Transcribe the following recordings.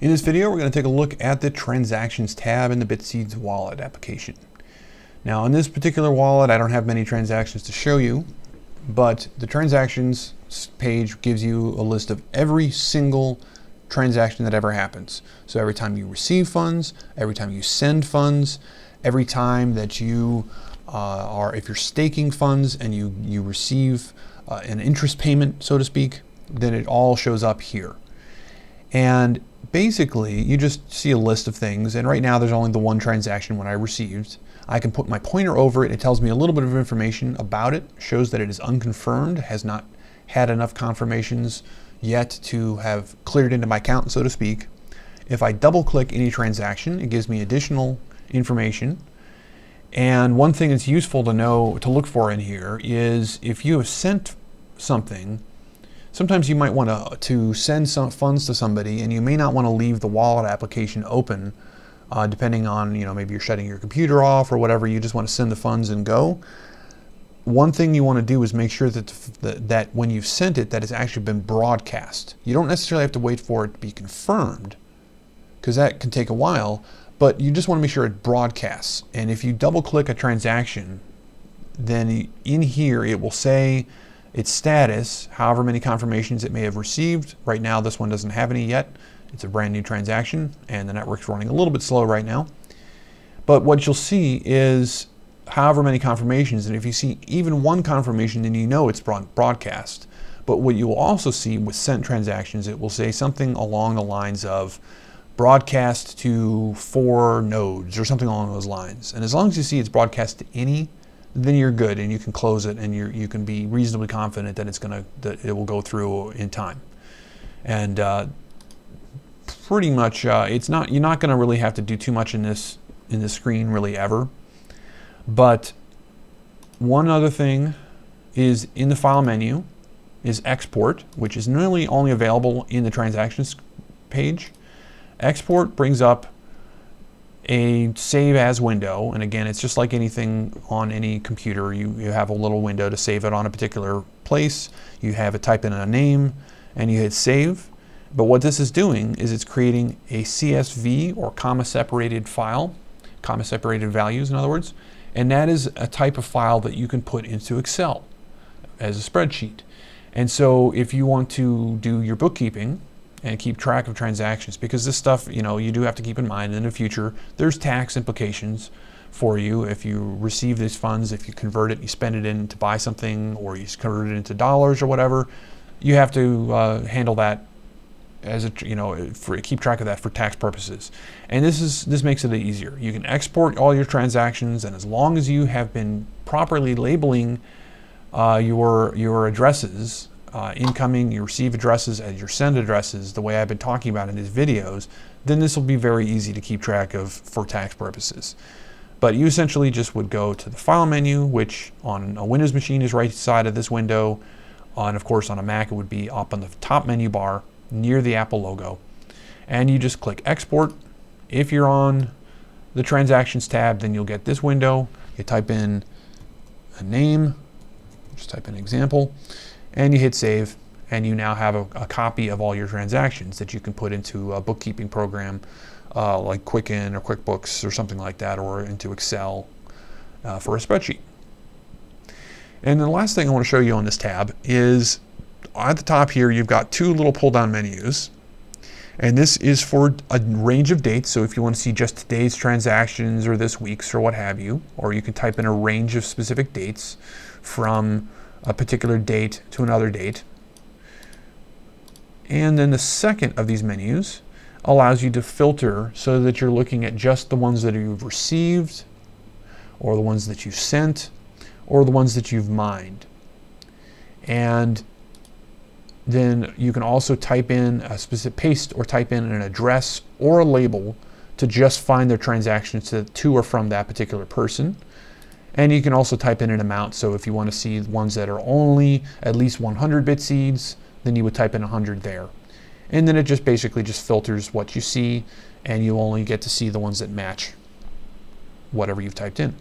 In this video, we're going to take a look at the Transactions tab in the Bitseeds wallet application. Now, in this particular wallet, I don't have many transactions to show you, but the Transactions page gives you a list of every single transaction that ever happens. So every time you receive funds, every time you send funds, every time that you if you're staking funds and you receive an interest payment, so to speak, then it all shows up here. And basically, you just see a list of things, and right now there's only the one transaction when I received. I can put my pointer over it. It tells me a little bit of information about it, shows that it is unconfirmed, has not had enough confirmations yet to have cleared into my account, so to speak. If I double click any transaction, it gives me additional information. And one thing that's useful to know, to look for in here, is if you have sent something, sometimes you might want to send some funds to somebody, and you may not want to leave the wallet application open, depending on, maybe you're shutting your computer off or whatever. You just want to send the funds and go. One thing you want to do is make sure that that when you've sent it, that it's actually been broadcast. You don't necessarily have to wait for it to be confirmed, because that can take a while, but you just want to make sure it broadcasts. And if you double click a transaction, then in here it will say its status, however many confirmations it may have received. Right now this one doesn't have any yet. It's a brand new transaction and the network's running a little bit slow right now. But what you'll see is however many confirmations, and if you see even one confirmation, then you know it's broadcast. But what you will also see with sent transactions, it will say something along the lines of broadcast to 4 nodes or something along those lines. And as long as you see it's broadcast to any, then you're good and you can close it, and you can be reasonably confident that that it will go through in time. And pretty much you're not going to really have to do too much in this screen really ever. But one other thing is in the file menu is export, which is normally only available in the transactions page. Export brings up a save as window, and again, it's just like anything on any computer. You have a little window to save it on a particular place. You have it type in a name and you hit save. But what this is doing is it's creating a CSV, or comma separated file, comma separated values in other words, and that is a type of file that you can put into Excel as a spreadsheet. And so if you want to do your bookkeeping and keep track of transactions, because this stuff, you do have to keep in mind in the future, there's tax implications for you if you receive these funds. If you convert it, you spend it in to buy something, or you convert it into dollars or whatever, you have to handle that as keep track of that for tax purposes. And this makes it easier. You can export all your transactions, and as long as you have been properly labeling your addresses, incoming, you receive addresses, and your send addresses, the way I've been talking about in these videos, then this will be very easy to keep track of for tax purposes. But you essentially just would go to the file menu, which on a Windows machine is right side of this window, and of course on a Mac it would be up on the top menu bar near the Apple logo, and you just click export. If you're on the transactions tab, then you'll get this window. You type in a name, just type in example, and you hit save, and you now have a copy of all your transactions that you can put into a bookkeeping program like Quicken or QuickBooks or something like that, or into Excel for a spreadsheet. And the last thing I want to show you on this tab is at the top here, you've got 2 little pull-down menus, and this is for a range of dates. So if you want to see just today's transactions or this week's or what have you, or you can type in a range of specific dates from a particular date to another date. And then the second of these menus allows you to filter so that you're looking at just the ones that you've received, or the ones that you've sent, or the ones that you've mined. And then you can also type in a specific paste, or type in an address or a label to just find their transactions to or from that particular person. And you can also type in an amount. So if you want to see ones that are only at least 100 Bitseeds, then you would type in 100 there. And then it just basically just filters what you see, and you only get to see the ones that match whatever you've typed in.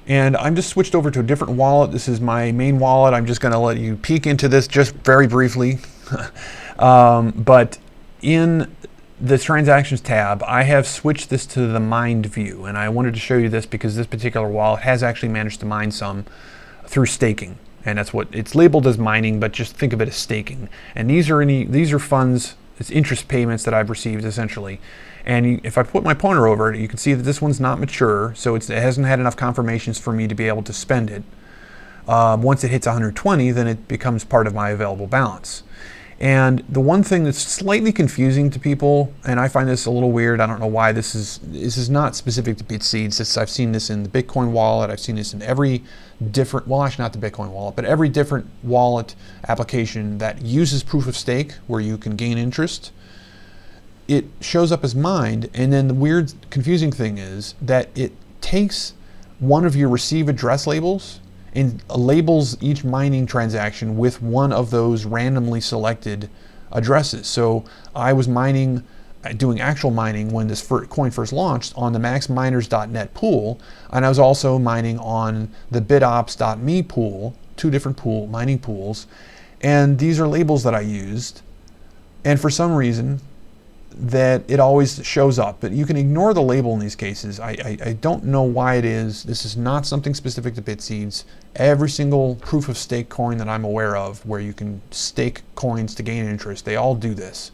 And I'm just switched over to a different wallet. This is my main wallet. I'm just going to let you peek into this just very briefly. But in the transactions tab, I have switched this to the mined view, and I wanted to show you this because this particular wallet has actually managed to mine some through staking, and that's what it's labeled as mining, but just think of it as staking. And these are funds, it's interest payments that I've received essentially. And if I put my pointer over it, you can see that this one's not mature, so it hasn't had enough confirmations for me to be able to spend it. Once it hits 120, then it becomes part of my available balance. And the one thing that's slightly confusing to people, and I find this a little weird, I don't know why, this is not specific to Bitseeds. I've seen this in the Bitcoin wallet, I've seen this in every different, well actually not the Bitcoin wallet, but every different wallet application that uses proof of stake where you can gain interest. It shows up as mined, and then the weird confusing thing is that it takes one of your receive address labels and labels each mining transaction with one of those randomly selected addresses. So I was doing actual mining when this coin first launched on the maxminers.net pool, and I was also mining on the bitops.me pool, two different mining pools, and these are labels that I used, and for some reason that it always shows up, but you can ignore the label in these cases. I don't know why it is. This is not something specific to Bitseeds. Every single proof of stake coin that I'm aware of where you can stake coins to gain interest, they all do this.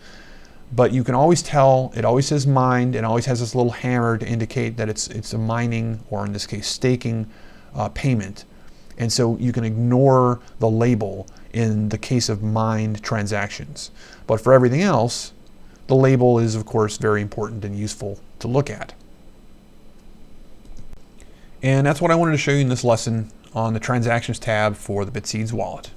But you can always tell, it always says mined, and always has this little hammer to indicate that it's a mining, or in this case staking, payment. And so you can ignore the label in the case of mined transactions. But for everything else, the label is, of course, very important and useful to look at. And that's what I wanted to show you in this lesson on the Transactions tab for the Bitseeds wallet.